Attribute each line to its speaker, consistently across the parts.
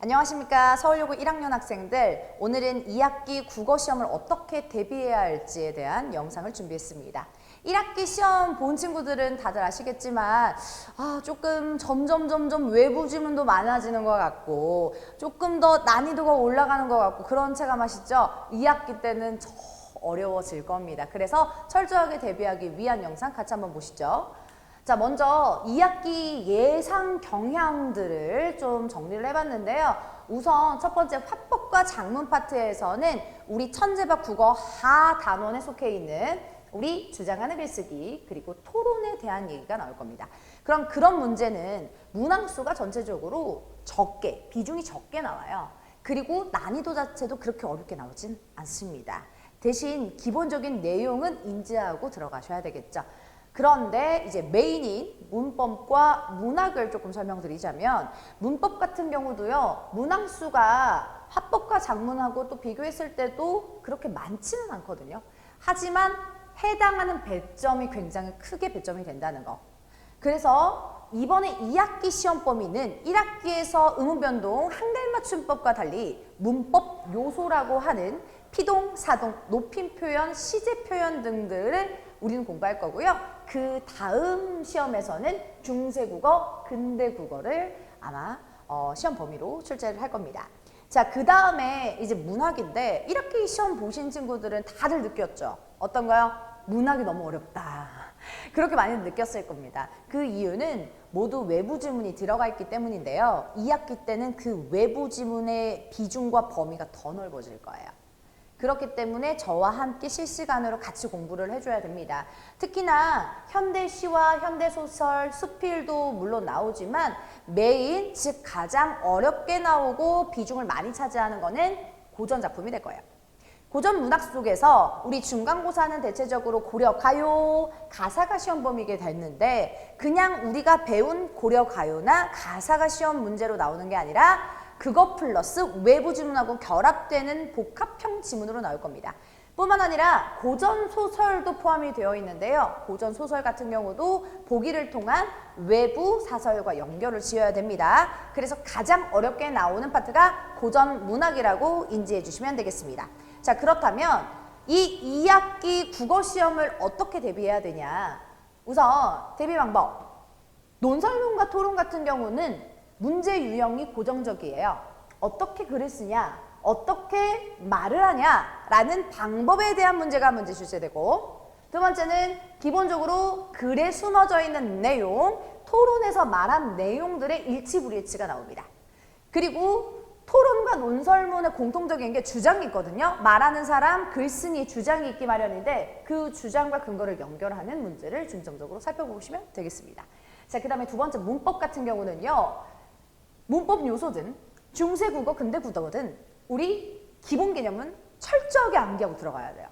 Speaker 1: 안녕하십니까. 서울여고 1학년 학생들, 오늘은 2학기 국어시험을 어떻게 대비해야 할지에 대한 영상을 준비했습니다. 1학기 시험 본 친구들은 다들 아시겠지만 조금 점점 외부 지문도 많아지는 것 같고 조금 더 난이도가 올라가는 것 같고 그런 체감하시죠? 2학기 때는 더 어려워질 겁니다. 그래서 철저하게 대비하기 위한 영상 같이 한번 보시죠. 자, 먼저 2학기 예상 경향들을 좀 정리를 해봤는데요. 우선 첫 번째 화법과 장문 파트에서는 우리 천재밥 국어 하 단원에 속해 있는 우리 주장하는 글쓰기 그리고 토론에 대한 얘기가 나올 겁니다. 그럼 그런 문제는 문항수가 전체적으로 적게, 비중이 적게 나와요. 그리고 난이도 자체도 그렇게 어렵게 나오진 않습니다. 대신 기본적인 내용은 인지하고 들어가셔야 되겠죠. 그런데 이제 메인인 문법과 문학을 조금 설명드리자면 문법 같은 경우도요. 문항수가 화법과 작문하고 또 비교했을 때도 그렇게 많지는 않거든요. 하지만 해당하는 배점이 굉장히 크게 배점이 된다는 거. 그래서 이번에 2학기 시험 범위는 1학기에서 의문변동 한글맞춤법과 달리 문법 요소라고 하는 피동, 사동, 높임 표현, 시제 표현 등들을 우리는 공부할 거고요. 그 다음 시험에서는 중세국어, 근대국어를 아마 시험 범위로 출제를 할 겁니다. 자, 그 다음에 이제 문학인데 1학기 시험 보신 친구들은 다들 느꼈죠? 어떤가요? 문학이 너무 어렵다. 그렇게 많이 느꼈을 겁니다. 그 이유는 모두 외부 지문이 들어가 있기 때문인데요. 2학기 때는 그 외부 지문의 비중과 범위가 더 넓어질 거예요. 그렇기 때문에 저와 함께 실시간으로 같이 공부를 해줘야 됩니다. 특히나 현대시와 현대소설, 수필도 물론 나오지만 메인, 즉 가장 어렵게 나오고 비중을 많이 차지하는 거는 고전 작품이 될 거예요. 고전 문학 속에서 우리 중간고사는 대체적으로 고려, 가요, 가사가 시험 범위게 됐는데 그냥 우리가 배운 고려, 가요나 가사가 시험 문제로 나오는 게 아니라 그것 플러스 외부 지문하고 결합되는 복합형 지문으로 나올 겁니다. 뿐만 아니라 고전 소설도 포함이 되어 있는데요. 고전 소설 같은 경우도 보기를 통한 외부 사설과 연결을 지어야 됩니다. 그래서 가장 어렵게 나오는 파트가 고전 문학이라고 인지해 주시면 되겠습니다. 자, 그렇다면 이 2학기 국어 시험을 어떻게 대비해야 되냐? 우선 대비 방법. 논설문과 토론 같은 경우는 문제 유형이 고정적이에요. 어떻게 글을 쓰냐, 어떻게 말을 하냐라는 방법에 대한 문제가 문제 출제되고 두 번째는 기본적으로 글에 숨어져 있는 내용, 토론에서 말한 내용들의 일치불일치가 나옵니다. 그리고 토론과 논설문의 공통적인 게 주장이 있거든요. 말하는 사람, 글쓴이 주장이 있기 마련인데 그 주장과 근거를 연결하는 문제를 중점적으로 살펴보시면 되겠습니다. 자, 그 다음에 두 번째 문법 같은 경우는요. 문법 요소든 중세국어, 근대국어든 우리 기본 개념은 철저하게 암기하고 들어가야 돼요.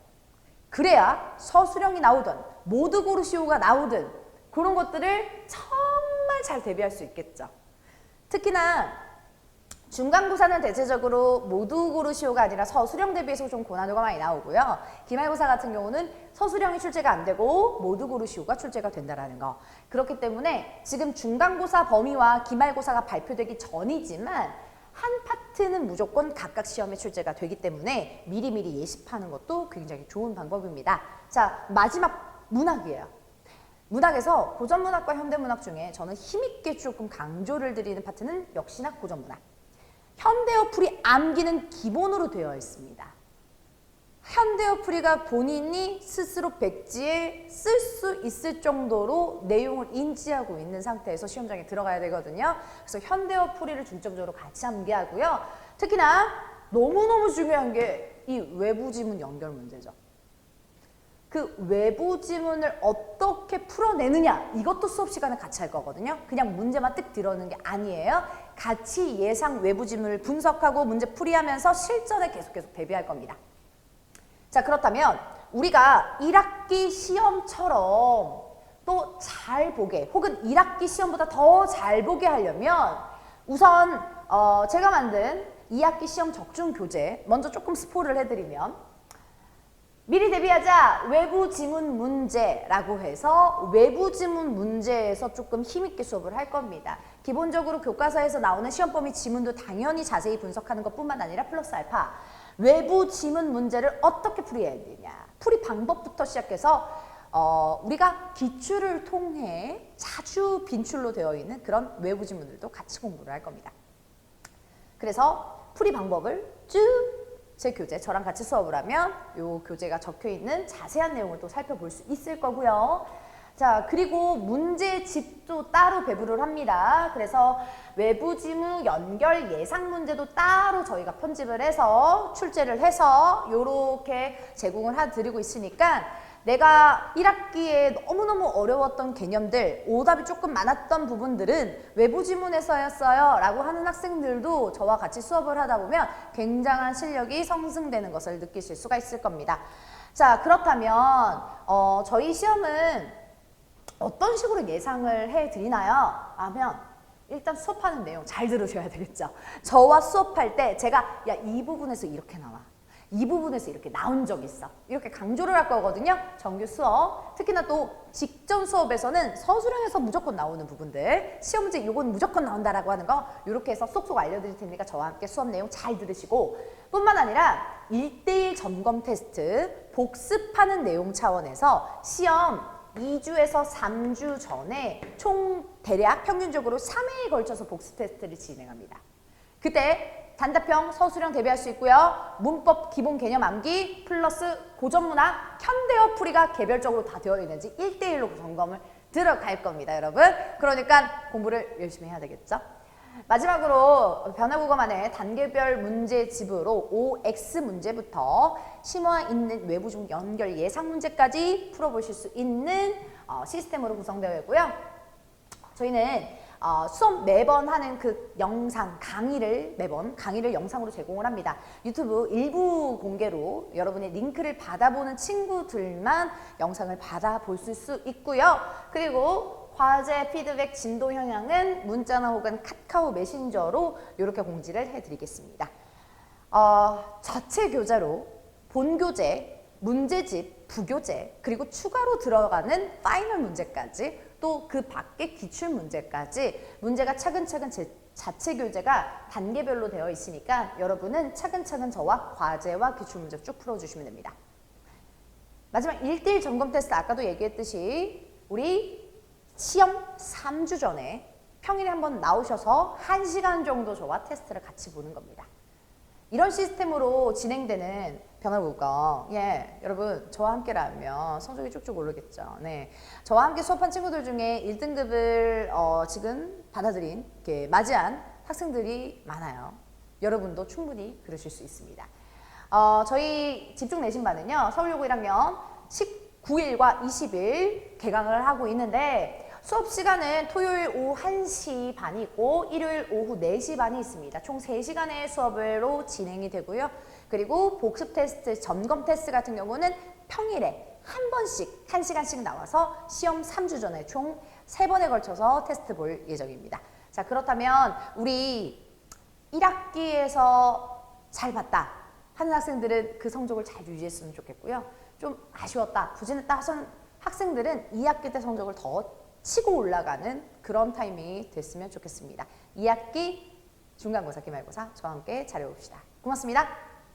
Speaker 1: 그래야 서술형이 나오든 모두 고르시오가 나오든 그런 것들을 정말 잘 대비할 수 있겠죠. 특히나 중간고사는 대체적으로 모두 고르시오가 아니라 서술형 대비해서 좀 고난도가 많이 나오고요. 기말고사 같은 경우는 서술형이 출제가 안 되고 모두 고르시오가 출제가 된다는 거. 그렇기 때문에 지금 중간고사 범위와 기말고사가 발표되기 전이지만 한 파트는 무조건 각각 시험에 출제가 되기 때문에 미리미리 예습하는 것도 굉장히 좋은 방법입니다. 자, 마지막 문학이에요. 문학에서 고전문학과 현대문학 중에 저는 힘있게 조금 강조를 드리는 파트는 역시나 고전문학. 현대어풀이 암기는 기본으로 되어 있습니다. 현대어풀이가 본인이 스스로 백지에 쓸 수 있을 정도로 내용을 인지하고 있는 상태에서 시험장에 들어가야 되거든요. 그래서 현대어풀이를 중점적으로 같이 암기하고요. 특히나 너무너무 중요한 게 이 외부 지문 연결 문제죠. 그 외부 지문을 어떻게 풀어내느냐 이것도 수업 시간에 같이 할 거거든요. 그냥 문제만 뜩 들어오는 게 아니에요. 같이 예상 외부 지문을 분석하고 문제 풀이하면서 실전에 계속 대비할 겁니다. 자, 그렇다면 우리가 1학기 시험처럼 또 잘 보게 혹은 1학기 시험보다 더 잘 보게 하려면 우선 제가 만든 2학기 시험 적중 교재 먼저 조금 스포를 해드리면 미리 대비하자 외부 지문 문제라고 해서 외부 지문 문제에서 조금 힘있게 수업을 할 겁니다. 기본적으로 교과서에서 나오는 시험 범위 지문도 당연히 자세히 분석하는 것뿐만 아니라 플러스 알파 외부 지문 문제를 어떻게 풀이해야 되냐. 풀이 방법부터 시작해서 우리가 기출을 통해 자주 빈출로 되어 있는 그런 외부 지문들도 같이 공부를 할 겁니다. 그래서 풀이 방법을 쭉 제 교재, 저랑 같이 수업을 하면 이 교재가 적혀 있는 자세한 내용을 또 살펴볼 수 있을 거고요. 자, 그리고 문제집도 따로 배부를 합니다. 그래서 외부 지문 연결 예상 문제도 따로 저희가 편집을 해서 출제를 해서 이렇게 제공을 해드리고 있으니까 내가 1학기에 너무너무 어려웠던 개념들, 오답이 조금 많았던 부분들은 외부 지문에서였어요 라고 하는 학생들도 저와 같이 수업을 하다 보면 굉장한 실력이 상승되는 것을 느끼실 수가 있을 겁니다. 자, 그렇다면 저희 시험은 어떤 식으로 예상을 해드리나요? 하면 일단 수업하는 내용 잘 들으셔야 되겠죠. 저와 수업할 때 제가 야, 이 부분에서 이렇게 나와. 이 부분에서 이렇게 나온 적 있어. 이렇게 강조를 할 거거든요. 정규 수업. 특히나 또 직전 수업에서는 서술형에서 무조건 나오는 부분들. 시험 문제 이건 무조건 나온다라고 하는 거 이렇게 해서 쏙쏙 알려드릴 테니까 저와 함께 수업 내용 잘 들으시고 뿐만 아니라 1대1 점검 테스트 복습하는 내용 차원에서 시험 2주에서 3주 전에 총 대략 평균적으로 3회에 걸쳐서 복습 테스트를 진행합니다. 그때 단답형, 서술형 대비할 수 있고요. 문법 기본 개념 암기 플러스 고전문학, 현대어 풀이가 개별적으로 다 되어 있는지 1대1로 점검을 들어갈 겁니다, 여러분. 그러니까 공부를 열심히 해야 되겠죠. 마지막으로 변화국어만의 단계별 문제집으로 OX 문제부터 심화 있는 외부 중 연결 예상 문제까지 풀어보실 수 있는 시스템으로 구성되어 있고요. 저희는 수업 매번 하는 그 영상 매번 강의를 영상으로 제공을 합니다. 유튜브 일부 공개로 여러분의 링크를 받아보는 친구들만 영상을 받아볼 수 있고요. 그리고 과제 피드백 진도 형향은 문자나 혹은 카카오 메신저로 이렇게 공지를 해드리겠습니다. 자체 교재로 본교재, 문제집, 부교재, 그리고 추가로 들어가는 파이널 문제까지 또 그 밖에 기출 문제까지 문제가 차근차근 자체 교재가 단계별로 되어 있으니까 여러분은 차근차근 저와 과제와 기출 문제 쭉 풀어주시면 됩니다. 마지막 1대1 점검 테스트 아까도 얘기했듯이 우리 시험 3주 전에 평일에 한번 나오셔서 1시간 정도 저와 테스트를 같이 보는 겁니다. 이런 시스템으로 진행되는 변화국어, 여러분 저와 함께라면 성적이 쭉쭉 오르겠죠. 네, 저와 함께 수업한 친구들 중에 1등급을 지금 받아들인, 맞이한 학생들이 많아요. 여러분도 충분히 그러실 수 있습니다. 저희 집중 내신반은요, 서울여고 1학년 19일과 20일 개강을 하고 있는데 수업 시간은 토요일 오후 1시 반이 있고 일요일 오후 4시 반이 있습니다. 총 3시간의 수업으로 진행이 되고요. 그리고 복습 테스트, 점검 테스트 같은 경우는 평일에 한 번씩 1시간씩 나와서 시험 3주 전에 총 3번에 걸쳐서 테스트 볼 예정입니다. 자, 그렇다면 우리 1학기에서 잘 봤다 하는 학생들은 그 성적을 잘 유지했으면 좋겠고요. 좀 아쉬웠다, 부진했다 하신 학생들은 2학기 때 성적을 더 치고 올라가는 그런 타이밍이 됐으면 좋겠습니다. 2학기 중간고사, 기말고사 저와 함께 잘해봅시다. 고맙습니다.